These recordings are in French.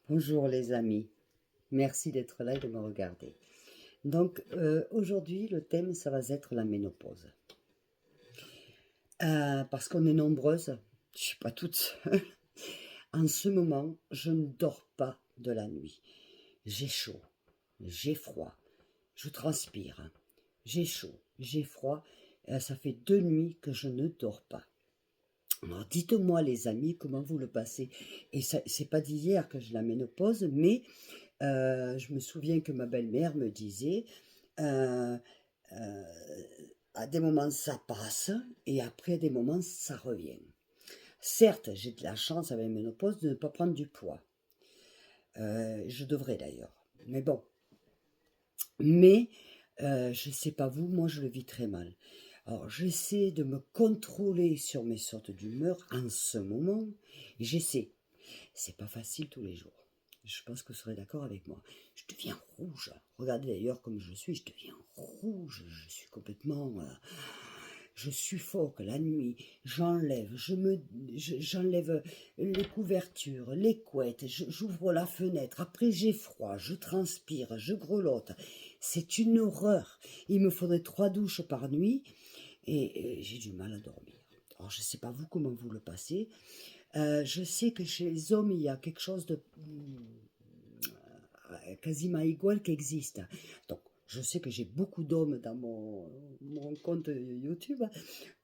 Bonjour les amis, merci d'être là et de me regarder. Donc aujourd'hui le thème ça va être la ménopause. Parce qu'on est nombreuses, je suis pas toute seule. En ce moment, je ne dors pas de la nuit. J'ai chaud, j'ai froid, je transpire, j'ai chaud, j'ai froid. Ça fait 2 nuits que je ne dors pas. Alors dites-moi les amis comment vous le passez. Et ça, c'est pas d'hier que j'ai la ménopause, mais je me souviens que ma belle-mère me disait, heu heu, à des moments ça passe et après à des moments ça revient. Certes, j'ai de la chance avec la ménopause de ne pas prendre du poids, je devrais d'ailleurs, mais bon. Mais je sais pas vous, moi je le vis très mal. Alors j'essaie de me contrôler sur mes sortes d'humeur en ce moment, j'essaie. C'est pas facile tous les jours. Je pense que vous serez d'accord avec moi. Je deviens rouge. Regardez d'ailleurs comme je suis, je deviens rouge. Je suis complètement. Je suffoque la nuit. J'enlève, j'enlève les couvertures, les couettes. J'ouvre la fenêtre. Après j'ai froid, je transpire, je grelotte. C'est une horreur. Il me faudrait 3 douches par nuit et j'ai du mal à dormir. Alors je sais pas vous comment vous le passez. Je sais que chez les hommes, il y a quelque chose de quasiment égal qui existe. Donc, je sais que j'ai beaucoup d'hommes dans mon compte YouTube.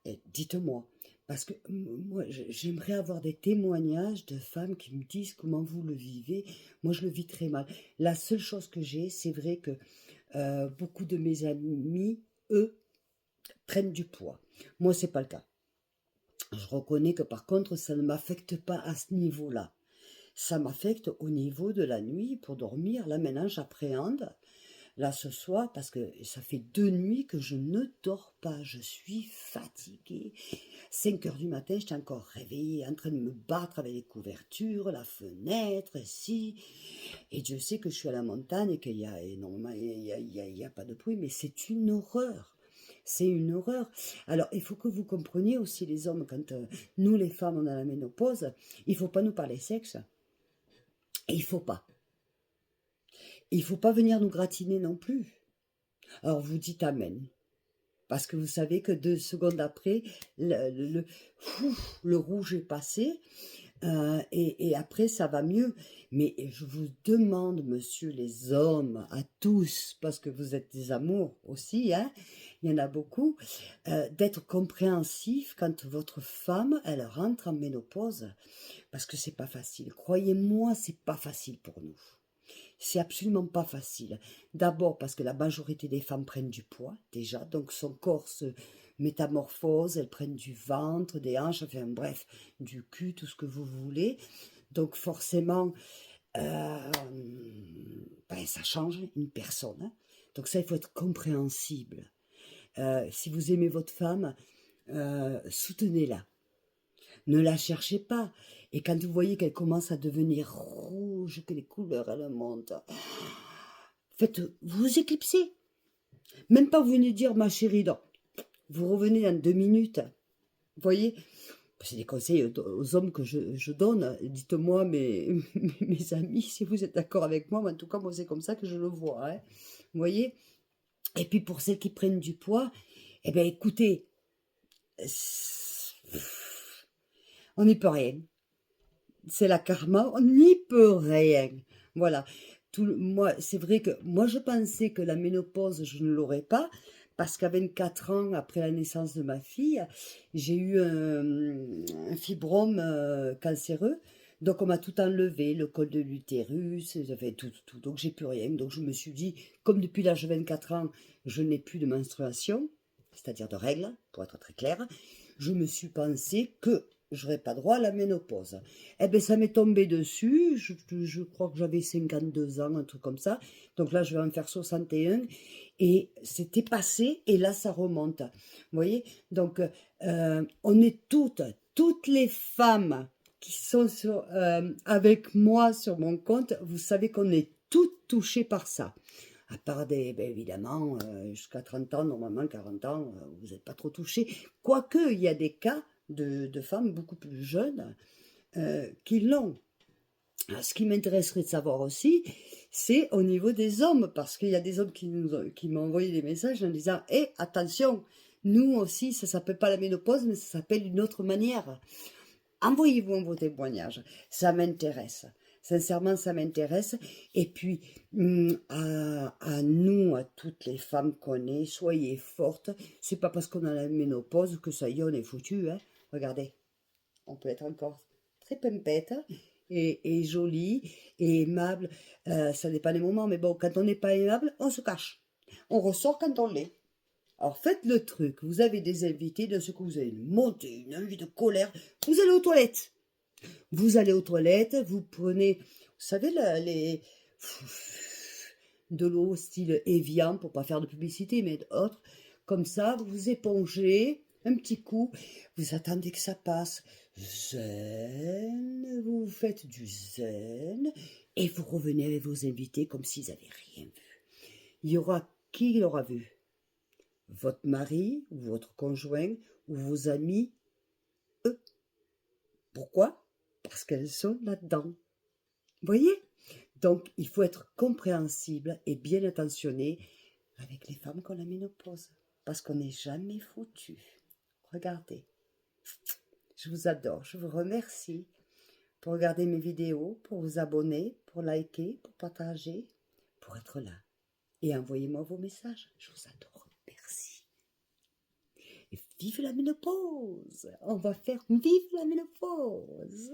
Et dites-moi, parce que moi, j'aimerais avoir des témoignages de femmes qui me disent comment vous le vivez. Moi, je le vis très mal. La seule chose que j'ai, c'est vrai que beaucoup de mes amis, eux, prennent du poids. Moi, c'est pas le cas. Je reconnais que par contre, ça ne m'affecte pas à ce niveau-là. Ça m'affecte au niveau de la nuit pour dormir. Là, maintenant, j'appréhende. Là, ce soir, parce que ça fait 2 nuits que je ne dors pas. Je suis fatiguée. 5 heures du matin, j'étais encore réveillée, en train de me battre avec les couvertures, la fenêtre, ici. Et Dieu sait que je suis à la montagne et qu'il y a énormément, il y a pas de bruit, mais c'est une horreur. C'est une horreur. Alors, il faut que vous compreniez aussi, les hommes, quand nous, les femmes, on a la ménopause, il faut pas nous parler sexe. Et il faut pas. Il faut pas venir nous gratiner non plus. Alors vous dites amen. Parce que vous savez que 2 secondes après, le rouge est passé et après ça va mieux. Mais je vous demande, monsieur les hommes, à tous, parce que vous êtes des amours aussi, hein, il y en a beaucoup, d'être compréhensif quand votre femme, elle rentre en ménopause. Parce que c'est pas facile. Croyez-moi, c'est pas facile pour nous. C'est absolument pas facile. D'abord parce que la majorité des femmes prennent du poids déjà, donc son corps se métamorphose, elles prennent du ventre, des hanches, enfin bref, du cul, tout ce que vous voulez. Donc forcément, euh, ben, ça change une personne, hein. Donc ça, il faut être compréhensible. Si vous aimez votre femme, soutenez-la. Ne la cherchez pas. Et quand vous voyez qu'elle commence à devenir rouge, que les couleurs, elles montent, faites, vous éclipsez. Même pas vous venez dire, ma chérie, non. Vous revenez dans 2 minutes. Vous voyez, c'est des conseils aux hommes que je donne. Dites-moi, mes amis, si vous êtes d'accord avec moi. Mais en tout cas, moi, c'est comme ça que je le vois, hein. Vous voyez. Et puis, pour celles qui prennent du poids, eh bien, écoutez, on n'y peut rien. C'est la karma, on n'y peut rien. Voilà. Moi, c'est vrai que moi, je pensais que la ménopause, je ne l'aurais pas, parce qu'à 24 ans, après la naissance de ma fille, j'ai eu un fibrome cancéreux. Donc, on m'a tout enlevé, le col de l'utérus, j'avais tout, tout. Donc, j'ai plus rien. Donc, je me suis dit, comme depuis l'âge de 24 ans, je n'ai plus de menstruation, c'est-à-dire de règles, pour être très clair, je me suis pensé que j'aurais pas droit à la ménopause. Eh bien, ça m'est tombé dessus. Je crois que j'avais 52 ans, un truc comme ça. Donc là, je vais en faire 61. Et c'était passé, et là, ça remonte. Vous voyez. Donc, on est toutes les femmes qui sont avec moi sur mon compte, vous savez qu'on est toutes touchées par ça. À part ben, évidemment, jusqu'à 30 ans, normalement 40 ans, vous n'êtes pas trop touchés. Quoique, il y a des cas de femmes beaucoup plus jeunes qui l'ont. Alors, ce qui m'intéresserait de savoir aussi, c'est au niveau des hommes, parce qu'il y a des hommes qui m'ont envoyé des messages en disant « Eh, attention, nous aussi, ça s'appelle pas la ménopause, mais ça s'appelle d'une autre manière. » Envoyez-vous vos témoignages, ça m'intéresse. Sincèrement, ça m'intéresse. Et puis, à nous, à toutes les femmes qu'on est, soyez fortes. C'est pas parce qu'on a la ménopause que ça y est, on est foutu. Hein. Regardez, on peut être encore très pimpette et jolie et aimable. Ça dépend des moments, mais bon, quand on n'est pas aimable, on se cache. On ressort quand on l'est. Alors faites le truc, vous avez des invités, de ce que vous avez une montée, une envie de colère, vous allez aux toilettes. Vous allez aux toilettes, vous prenez, vous savez, de l'eau style Evian, pour pas faire de publicité, mais autre, comme ça, vous épongez un petit coup, vous attendez que ça passe, zen, vous faites du zen, et vous revenez avec vos invités comme s'ils n'avaient rien vu. Il y aura qui l'aura vu? Votre mari, ou votre conjoint, ou vos amis, eux. Pourquoi? Parce qu'elles sont là-dedans. Vous voyez? Donc, il faut être compréhensible et bien attentionné avec les femmes qui ont la ménopause. Parce qu'on n'est jamais foutu. Regardez. Je vous adore. Je vous remercie pour regarder mes vidéos, pour vous abonner, pour liker, pour partager, pour être là. Et envoyez-moi vos messages. Je vous adore. Merci. Et vive la ménopause! On va faire vive la ménopause!